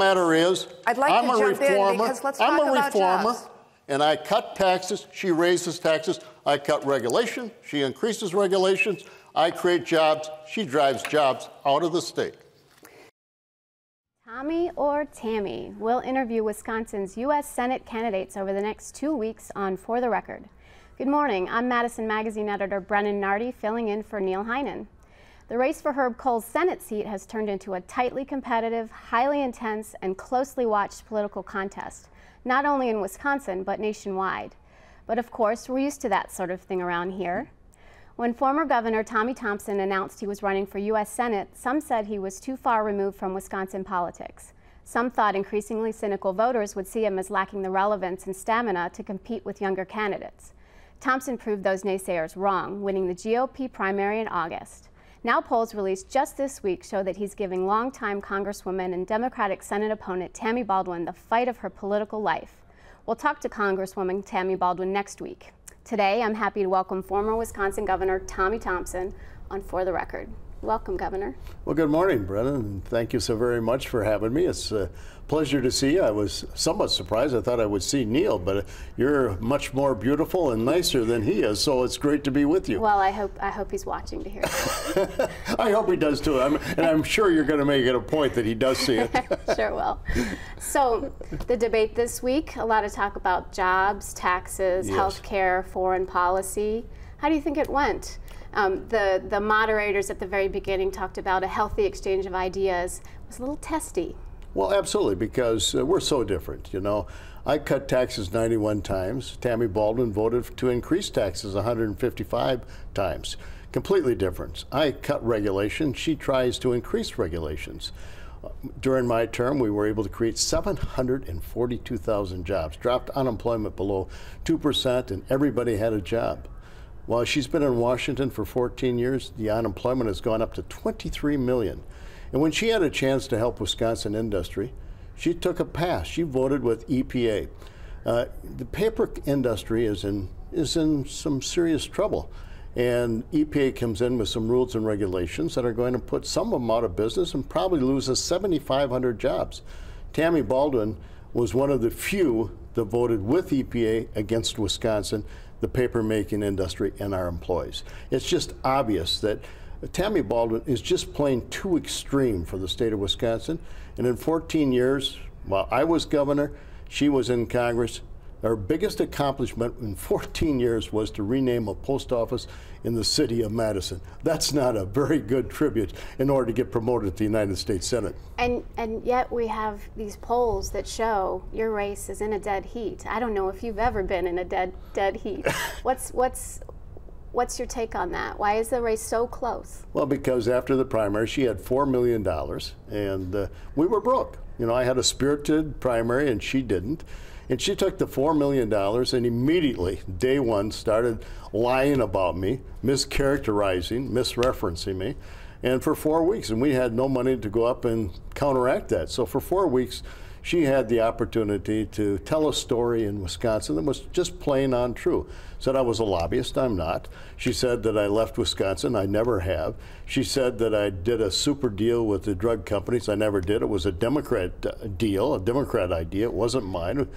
matter is, I'd like I'm to a jump in reformer. because let's I'm talk a about reformer, jobs. and I cut taxes. She raises taxes. I cut regulation. She increases regulations. I create jobs. She drives jobs out of the state. Tommy or Tammy? We'll interview Wisconsin's U.S. Senate candidates over the next 2 weeks on For the Record. Good morning. I'm Madison Magazine editor Brennan Nardi, filling in for Neil Heinen. The race for Herb Kohl's Senate seat has turned into a tightly competitive, highly intense, and closely watched political contest, not only in Wisconsin, but nationwide. But of course, we're used to that sort of thing around here. When former Governor Tommy Thompson announced he was running for U.S. Senate, some said he was too far removed from Wisconsin politics. Some thought increasingly cynical voters would see him as lacking the relevance and stamina to compete with younger candidates. Thompson proved those naysayers wrong, winning the GOP primary in August. Now polls released just this week show that he's giving longtime Congresswoman and Democratic Senate opponent Tammy Baldwin the fight of her political life. We'll talk to Congresswoman Tammy Baldwin next week. Today, I'm happy to welcome former Wisconsin Governor Tommy Thompson on For the Record. Welcome, Governor. Well, good morning, Brennan, and thank you so very much for having me. It's a pleasure to see you. I was somewhat surprised. I thought I would see Neil, but you're much more beautiful and nicer than he is, so it's great to be with you. Well, I hope he's watching to hear it. I hope he does too, and I'm sure you're going to make it a point that he does see it. Sure will. So, the debate this week, a lot of talk about jobs, taxes, Yes. health care, foreign policy. How do you think it went? The moderators at the very beginning talked about a healthy exchange of ideas. It was a little testy. Well, absolutely, because we're so different, you know. I cut taxes 91 times. Tammy Baldwin voted to increase taxes 155 times. Completely different. I cut regulation. She tries to increase regulations. During my term, we were able to create 742,000 jobs, dropped unemployment below 2%, and everybody had a job. While she's been in Washington for 14 years, the unemployment has gone up to 23 million. And when she had a chance to help Wisconsin industry, she took a pass. She voted with EPA. The paper industry is in some serious trouble. And EPA comes in with some rules and regulations that are going to put some of them out of business and probably lose us 7,500 jobs. Tammy Baldwin was one of the few that voted with EPA against Wisconsin, the paper making industry, and our employees. It's just obvious that Tammy Baldwin is just plain too extreme for the state of Wisconsin. And in 14 years, while I was governor, she was in Congress, our biggest accomplishment in 14 years was to rename a post office in the city of Madison. That's not a very good tribute in order to get promoted to the United States Senate. And yet we have these polls that show your race is in a dead heat. I don't know if you've ever been in a dead heat. What's your take on that? Why is the race so close? Well, because after the primary, she had $4 million, and we were broke. You know, I had a spirited primary, and she didn't. And she took the $4 million and immediately, day one, started lying about me, mischaracterizing, misreferencing me, and for 4 weeks. And we had no money to go up and counteract that. So for 4 weeks, she had the opportunity to tell a story in Wisconsin that was just plain untrue. Said I was a lobbyist. I'm not. She said that I left Wisconsin. I never have. She said that I did a super deal with the drug companies. I never did. It was a Democrat deal, a Democrat idea. It wasn't mine.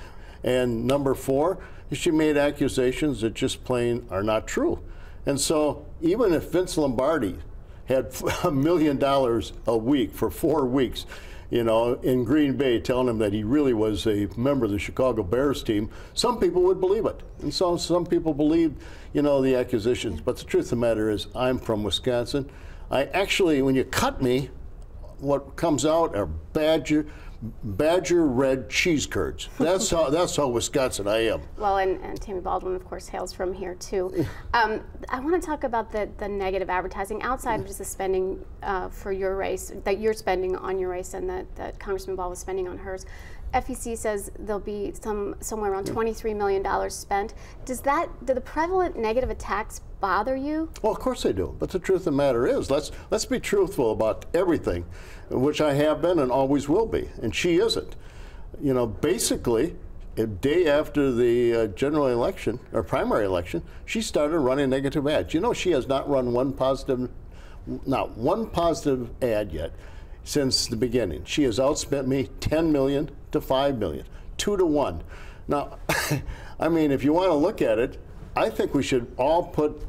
And number four, she made accusations that just plain are not true. And so even if Vince Lombardi had $1 million a week for 4 weeks, you know, in Green Bay, telling him that he really was a member of the Chicago Bears team, some people would believe it. And so some people believed, you know, the accusations. But the truth of the matter is, I'm from Wisconsin. I actually, when you cut me, what comes out are Badger red cheese curds. That's how Wisconsin I am. Well, and Tammy Baldwin, of course, hails from here too. I want to talk about the negative advertising outside of just the spending for your race that you're spending on your race and that Congressman Ball was spending on hers. FEC says there'll be somewhere around $23 million spent. Do the prevalent negative attacks bother you? Well, of course they do. But the truth of the matter is, let's be truthful about everything, which I have been and always will be. And she isn't. You know, basically, a day after the general election or primary election, she started running negative ads. You know, she has not run not one positive ad yet since the beginning. She has outspent me 10 million to 5 million, 2 to 1. Now, I mean, if you want to look at it, I think we should all put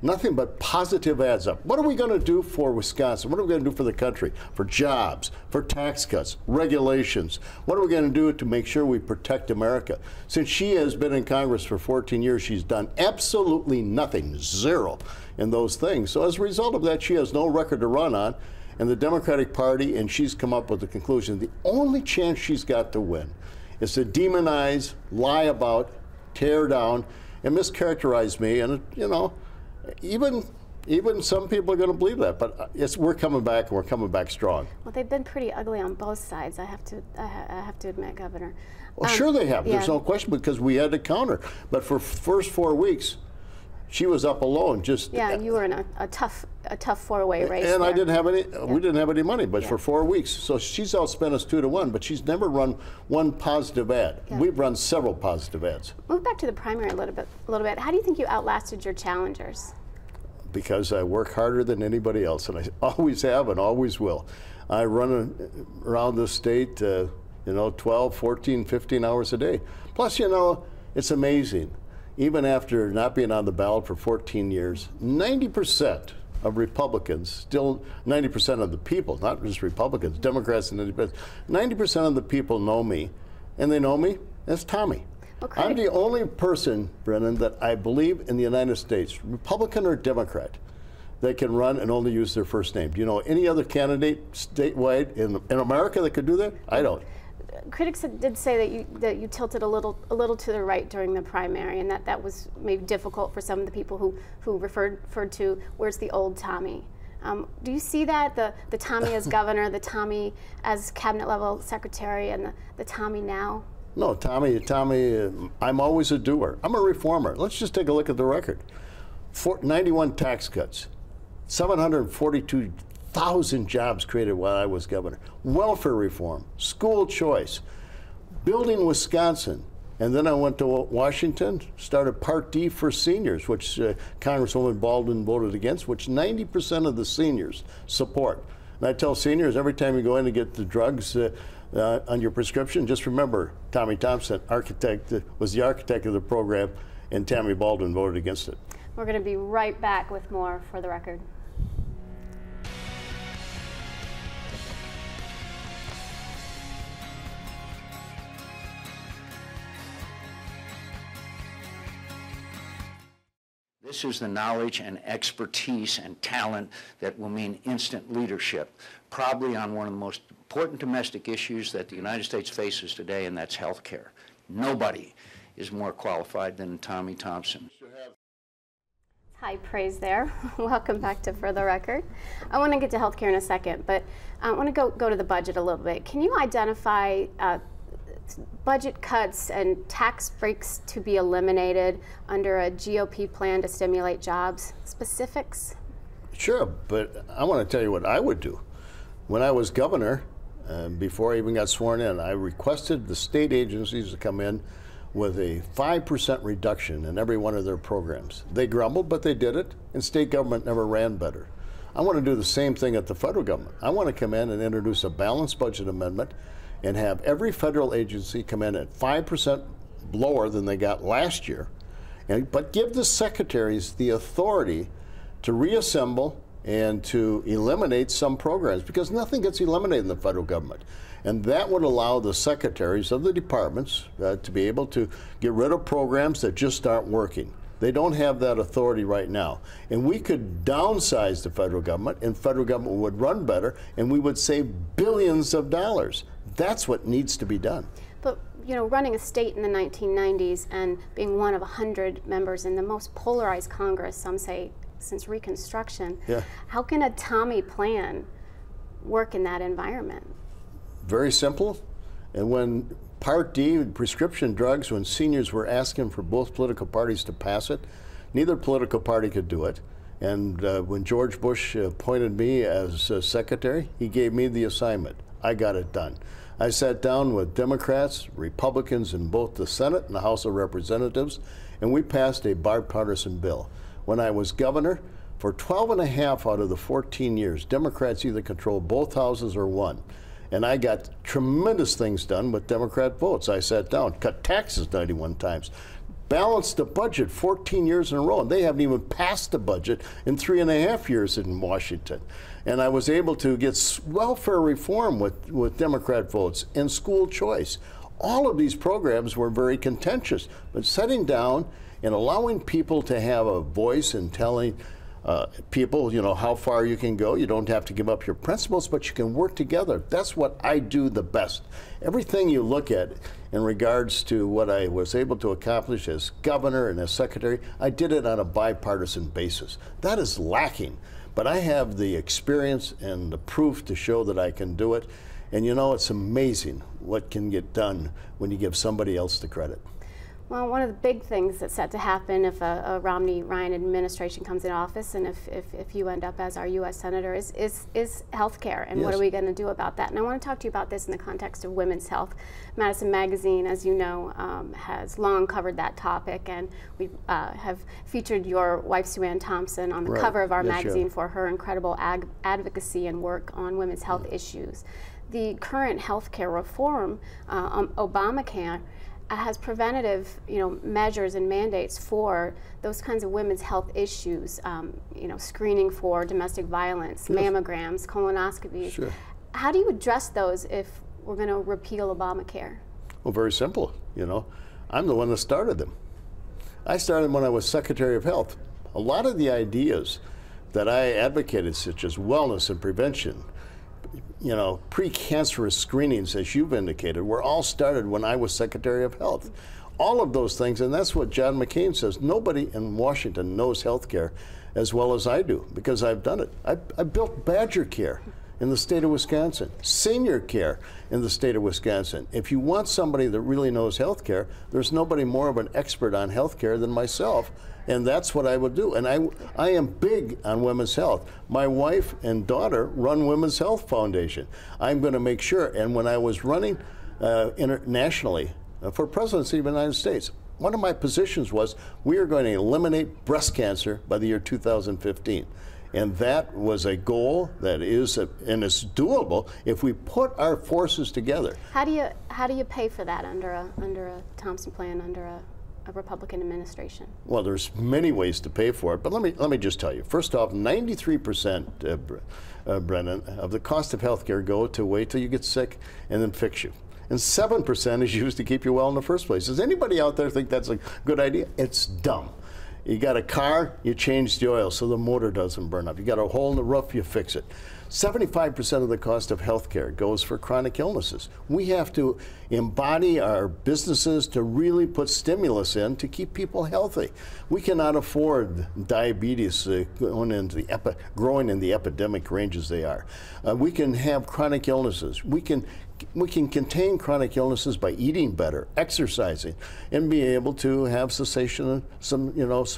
nothing but positive ads up. What are we going to do for Wisconsin? What are we going to do for the country? For jobs, for tax cuts, regulations? What are we going to do to make sure we protect America? Since she has been in Congress for 14 years, she's done absolutely nothing, zero in those things. So as a result of that, she has no record to run on. And the Democratic Party, and she's come up with the conclusion, the only chance she's got to win is to demonize, lie about, tear down, and mischaracterize me. And, you know, even some people are going to believe that, but we're coming back, and we're coming back strong. Well, they've been pretty ugly on both sides, I have to admit, Governor. Well, sure they have. Yeah. There's no question, because we had to counter. But for first 4 weeks, she was up alone. Just yeah, you were in a tough four-way race. And there. I didn't have any. We didn't have any money, but for 4 weeks, so she's outspent us 2 to 1. But she's never run one positive ad. Yeah. We've run several positive ads. Move back to the primary a little bit. How do you think you outlasted your challengers? Because I work harder than anybody else, and I always have and always will. I run around the state, you know, 12, 14, 15 hours a day. Plus, you know, it's amazing. Even after not being on the ballot for 14 years, 90% of Republicans, still 90% of the people, not just Republicans, Democrats and independents, 90% of the people know me, and they know me as Tommy. Okay. I'm the only person, Brennan, that I believe in the United States, Republican or Democrat, that can run and only use their first name. Do you know any other candidate statewide in America that could do that? I don't. Critics did say that you tilted a little to the right during the primary, and that was maybe difficult for some of the people who referred to where's the old Tommy. Do you see that the Tommy as governor, the Tommy as cabinet level secretary, and the Tommy now? No, Tommy, I'm always a doer. I'm a reformer. Let's just take a look at the record. 91 tax cuts, 742,000 jobs created while I was governor. Welfare reform, school choice, building Wisconsin. And then I went to Washington, started Part D for seniors, which Congresswoman Baldwin voted against, which 90% of the seniors support. And I tell seniors, every time you go in to get the drugs on your prescription, just remember Tommy Thompson, was the architect of the program, and Tammy Baldwin voted against it. We're going to be right back with more For the Record. This is the knowledge and expertise and talent that will mean instant leadership, probably on one of the most important domestic issues that the United States faces today, and that's health care. Nobody is more qualified than Tommy Thompson. High praise there. Welcome back to For the Record. I want to get to health care in a second, but I want to go to the budget a little bit. Can you identify budget cuts and tax breaks to be eliminated under a GOP plan to stimulate jobs? Specifics? Sure, but I want to tell you what I would do. When I was governor, before I even got sworn in, I requested the state agencies to come in with a 5% reduction in every one of their programs. They grumbled, but they did it, and state government never ran better. I want to do the same thing at the federal government. I want to come in and introduce a balanced budget amendment and have every federal agency come in at 5% lower than they got last year, but give the secretaries the authority to reassemble and to eliminate some programs, because nothing gets eliminated in the federal government. And that would allow the secretaries of the departments to be able to get rid of programs that just aren't working. They don't have that authority right now. And we could downsize the federal government, and federal government would run better, and we would save billions of dollars. That's what needs to be done. But, you know, running a state in the 1990s and being one of 100 members in the most polarized Congress, some say since Reconstruction, how can a Tommy plan work in that environment? Very simple. And when Part D, prescription drugs, when seniors were asking for both political parties to pass it, neither political party could do it. And when George Bush appointed me as secretary, he gave me the assignment. I got it done. I sat down with Democrats, Republicans in both the Senate and the House of Representatives, and we passed a bipartisan bill. When I was governor, For 12 and a half out of the 14 years, Democrats either controlled both houses or one. And I got tremendous things done with Democrat votes. I sat down, cut taxes 91 times, balanced the budget 14 years in a row, and they haven't even passed the budget in 3.5 years in Washington. And I was able to get welfare reform with Democrat votes and school choice. All of these programs were very contentious, but sitting down and allowing people to have a voice and telling people, you know, how far you can go. You don't have to give up your principles, but you can work together. That's what I do the best. Everything you look at in regards to what I was able to accomplish as governor and as secretary, I did it on a bipartisan basis. That is lacking, but I have the experience and the proof to show that I can do it. And you know, it's amazing what can get done when you give somebody else the credit. Well, one of the big things that's set to happen if a Romney-Ryan administration comes in office, and if you end up as our U.S. Senator, is health care, and yes. What are we going to do about that? And I want to talk to you about this in the context of women's health. Madison Magazine, as you know, has long covered that topic, and we have featured your wife, Tommy Thompson, on the right. cover of our yes, magazine sure. for her incredible advocacy and work on women's health issues. The current health care reform, Obamacare, has preventative, measures and mandates for those kinds of women's health issues. Screening for domestic violence, yes. mammograms, colonoscopies. Sure. How do you address those if we're going to repeal Obamacare? Well, very simple. I'm the one that started them. I started when I was Secretary of Health. A lot of the ideas that I advocated, such as wellness and prevention, pre-cancerous screenings, as you've indicated, were all started when I was Secretary of Health. All of those things, and that's what John McCain says. Nobody in Washington knows health care as well as I do, because I've done it. I built Badger Care in the state of Wisconsin, senior care in the state of Wisconsin. If you want somebody that really knows health care, there's nobody more of an expert on health care than myself. And that's what I would do. And I am big on women's health. My wife and daughter run Women's Health Foundation. I'm going to make sure. And when I was running internationally for presidency of the United States, one of my positions was we are going to eliminate breast cancer by the year 2015. And that was a goal that is, and it's doable if we put our forces together. How do you pay for that under a Thompson plan, under a Republican administration? Well, there's many ways to pay for it, but let me just tell you. First off, 93%, Brennan, of the cost of health care go to wait till you get sick and then fix you. And 7% is used to keep you well in the first place. Does anybody out there think that's a good idea? It's dumb. You got a car, you change the oil so the motor doesn't burn up. You got a hole in the roof, you fix it. 75% of the cost of health care goes for chronic illnesses. We have to embody our businesses to really put stimulus in to keep people healthy. We cannot afford diabetes growing in the epidemic ranges they are. We can have chronic illnesses. We can contain chronic illnesses by eating better, exercising, and be able to have cessation of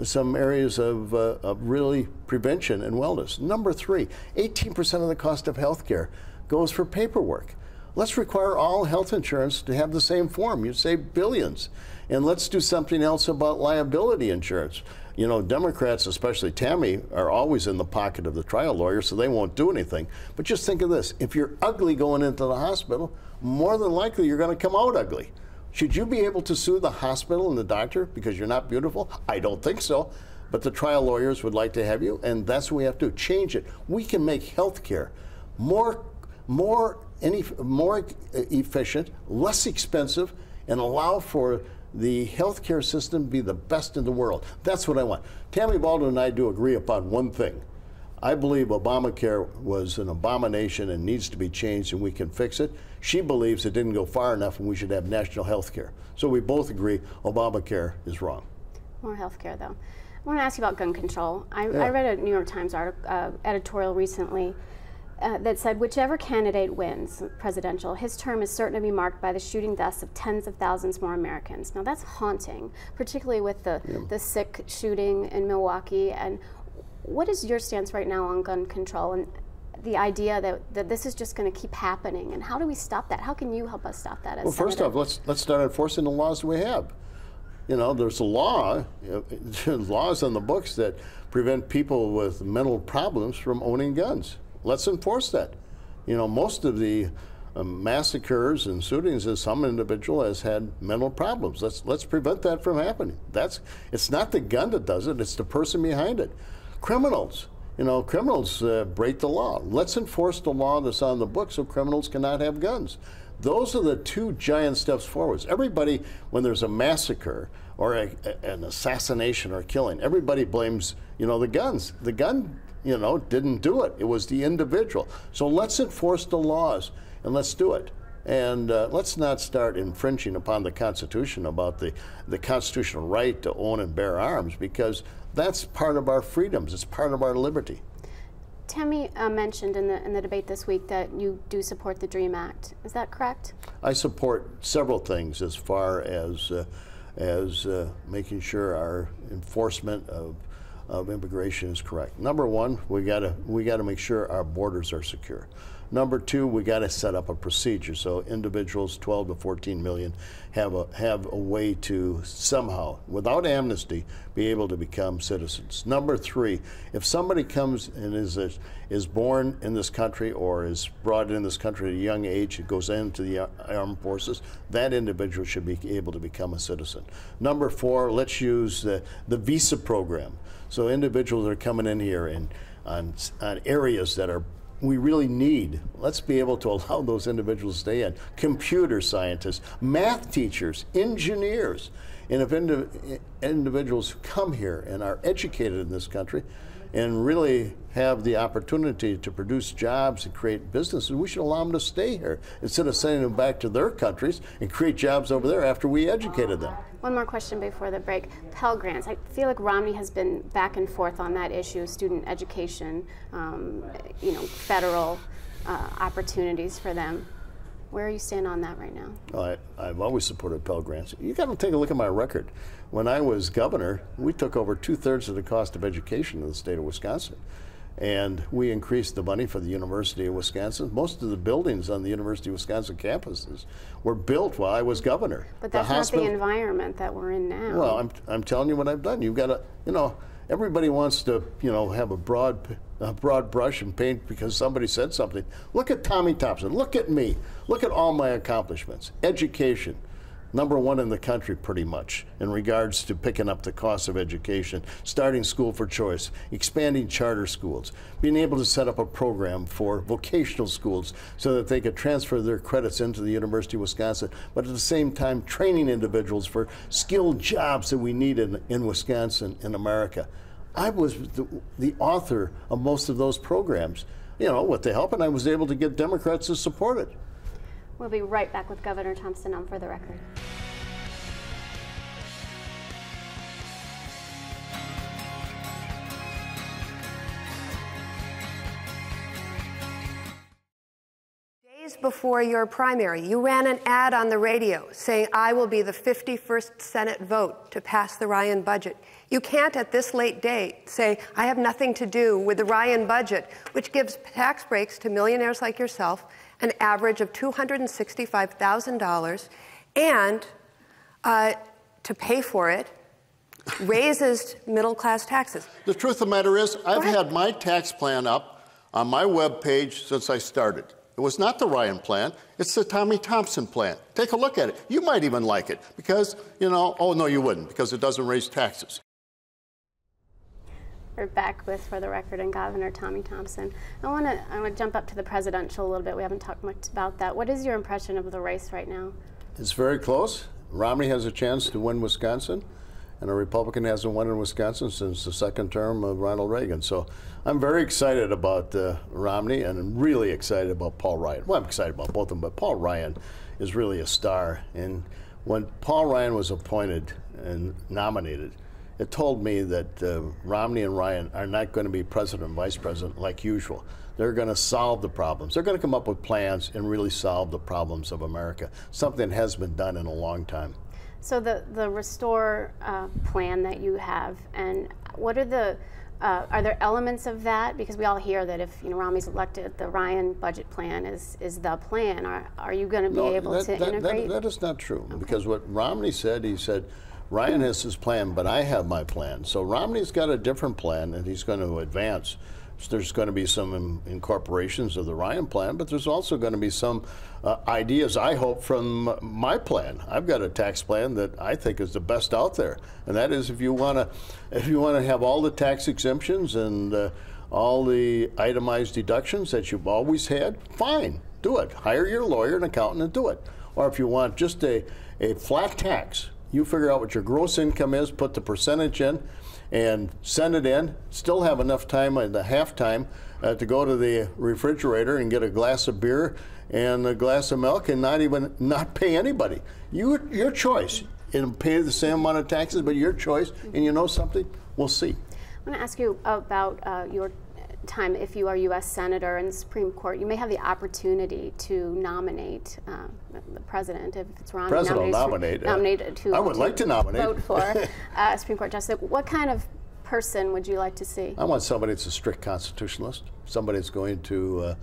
some areas of really prevention and wellness. Number three, 18% of the cost of health care goes for paperwork. Let's require all health insurance to have the same form. You'd save billions. And let's do something else about liability insurance. Democrats, especially Tammy, are always in the pocket of the trial lawyer, so they won't do anything. But just think of this. If you're ugly going into the hospital, more than likely you're going to come out ugly. Should you be able to sue the hospital and the doctor because you're not beautiful? I don't think so. But the trial lawyers would like to have you, and that's what we have to do. Change it. We can make health care more efficient, less expensive, and allow for the healthcare system to be the best in the world. That's what I want. Tammy Baldwin and I do agree upon one thing. I believe Obamacare was an abomination and needs to be changed, and we can fix it. She believes it didn't go far enough and we should have national health care. So we both agree Obamacare is wrong. More health care, though. I want to ask you about gun control. I read a New York Times editorial recently that said whichever candidate wins presidential, his term is certain to be marked by the shooting deaths of tens of thousands more Americans. Now that's haunting, particularly with the sick shooting in Milwaukee. And what is your stance right now on gun control and the idea that this is just going to keep happening? And how do we stop that? How can you help us stop that as Well, first Senator? off, let's start enforcing the laws we have. You know, there's a law, laws on the books that prevent people with mental problems from owning guns. Let's enforce that. You know, most of the massacres and shootings is some individual has had mental problems. Let's prevent that from happening. It's not the gun that does it, it's the person behind it. Criminals. You know, criminals break the law. Let's enforce the law that's on the books so criminals cannot have guns. Those are the two giant steps forwards. Everybody, when there's a massacre or an assassination or killing, everybody blames, you know, the guns. The gun, you know, didn't do it. It was the individual. So let's enforce the laws and let's do it. And let's not start infringing upon the Constitution about the constitutional right to own and bear arms, because that's part of our freedoms. It's part of our liberty. Tammy mentioned in the debate this week that you do support the DREAM Act. Is that correct? I support several things as far as making sure our enforcement of immigration is correct. Number one, we gotta make sure our borders are secure. Number two, we got to set up a procedure so individuals 12 to 14 million have a way to somehow, without amnesty, be able to become citizens. Number three, if somebody comes and is born in this country or is brought in this country at a young age, it goes into the armed forces, that individual should be able to become a citizen. Number four, let's use the visa program. So individuals are coming in here and on areas that we really need. Let's be able to allow those individuals to stay in. Computer scientists, math teachers, engineers. And if individuals come here and are educated in this country and really have the opportunity to produce jobs and create businesses, we should allow them to stay here instead of sending them back to their countries and create jobs over there after we educated them. One more question before the break. Pell Grants. I feel like Romney has been back and forth on that issue, student education, you know, federal opportunities for them. Where are you standing on that right now? I've always supported Pell Grants. You got to take a look at my record. When I was governor, we took over 2/3 of the cost of education in the state of Wisconsin. And we increased the money for the University of Wisconsin. Most of the buildings on the University of Wisconsin campuses were built while I was governor. But that's not the environment that we're in now. Well, I'm telling you what I've done. You've got to, you know, everybody wants to, you know, have a broad brush and paint because somebody said something. Look at Tommy Thompson. Look at me. Look at all my accomplishments. Education. #1 in the country pretty much in regards to picking up the cost of education, starting school for choice, expanding charter schools, being able to set up a program for vocational schools so that they could transfer their credits into the University of Wisconsin, but at the same time training individuals for skilled jobs that we need in Wisconsin, in America. I was the author of most of those programs, you know, with the help, and I was able to get Democrats to support it. We'll be right back with Governor Thompson on For the Record. Days before your primary, you ran an ad on the radio saying, "I will be the 51st Senate vote to pass the Ryan budget." You can't at this late date say, "I have nothing to do with the Ryan budget," which gives tax breaks to millionaires like yourself, an average of $265,000, and to pay for it, raises middle-class taxes. The truth of the matter is, I've had my tax plan up on my web page since I started. It was not the Ryan plan, it's the Tommy Thompson plan. Take a look at it. You might even like it because, you know, oh no, you wouldn't, because it doesn't raise taxes. We're back with For the Record and Governor Tommy Thompson. I want to jump up to the presidential a little bit. We haven't talked much about that. What is your impression of the race right now? It's very close. Romney has a chance to win Wisconsin, and a Republican hasn't won in Wisconsin since the second term of Ronald Reagan. So I'm very excited about Romney, and I'm really excited about Paul Ryan. Well, I'm excited about both of them, but Paul Ryan is really a star. And when Paul Ryan was appointed and nominated, it told me that Romney and Ryan are not going to be president and vice president like usual. They're going to solve the problems. They're going to come up with plans and really solve the problems of America, something that hasn't been done in a long time. So the Restore plan that you have, and what are there elements of that? Because we all hear that if Romney's elected, the Ryan budget plan is the plan. Are you going to be able to integrate? That is not true. Okay. Because what Romney said, he said, Ryan has his plan, but I have my plan. So Romney's got a different plan, and he's going to advance. So there's going to be some incorporations of the Ryan plan, but there's also going to be some ideas, I hope, from my plan. I've got a tax plan that I think is the best out there, and that is if you want to have all the tax exemptions and all the itemized deductions that you've always had, fine, do it. Hire your lawyer and accountant and do it. Or if you want just a flat tax, you figure out what your gross income is, put the percentage in, and send it in. Still have enough time at the halftime to go to the refrigerator and get a glass of beer and a glass of milk and not pay anybody. Your choice. It'll pay the same amount of taxes, but your choice. And you know something? We'll see. I want to ask you about your time if you are U.S. Senator in the Supreme Court. You may have the opportunity to nominate the president if it's Romney. President will nominate. I would like to nominate. Vote for Supreme Court justice. What kind of person would you like to see? I want somebody that's a strict constitutionalist. Somebody that's going to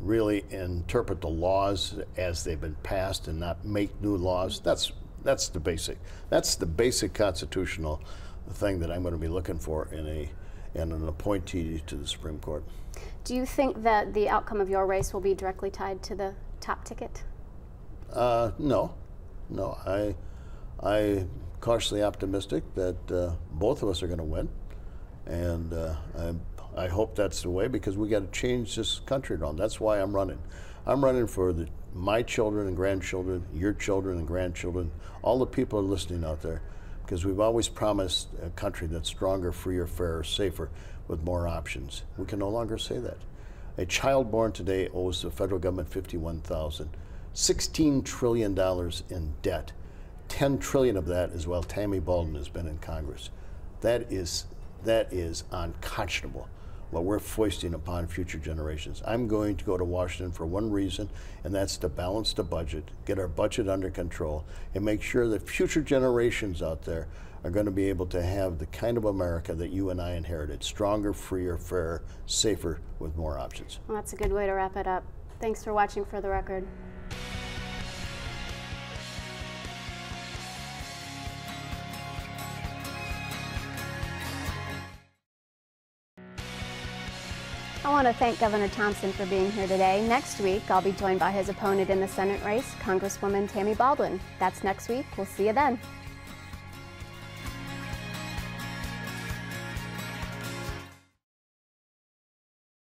really interpret the laws as they've been passed and not make new laws. That's the basic constitutional thing that I'm going to be looking for in an appointee to the Supreme Court. Do you think that the outcome of your race will be directly tied to the top ticket? No. I'm cautiously optimistic that both of us are going to win, and I hope that's the way, because we got to change this country around. That's why I'm running. I'm running for my children and grandchildren, your children and grandchildren, all the people who are listening out there, because we've always promised a country that's stronger, freer, fairer, safer, with more options. We can no longer say that. A child born today owes the federal government $51,000, $16 trillion in debt. 10 trillion of that is while Tammy Baldwin has been in Congress. That is unconscionable, what we're foisting upon future generations. I'm going to go to Washington for one reason, and that's to balance the budget, get our budget under control, and make sure that future generations out there are going to be able to have the kind of America that you and I inherited: stronger, freer, fairer, safer, with more options. Well, that's a good way to wrap it up. Thanks for watching For the Record. I want to thank Governor Thompson for being here today. Next week, I'll be joined by his opponent in the Senate race, Congresswoman Tammy Baldwin. That's next week. We'll see you then.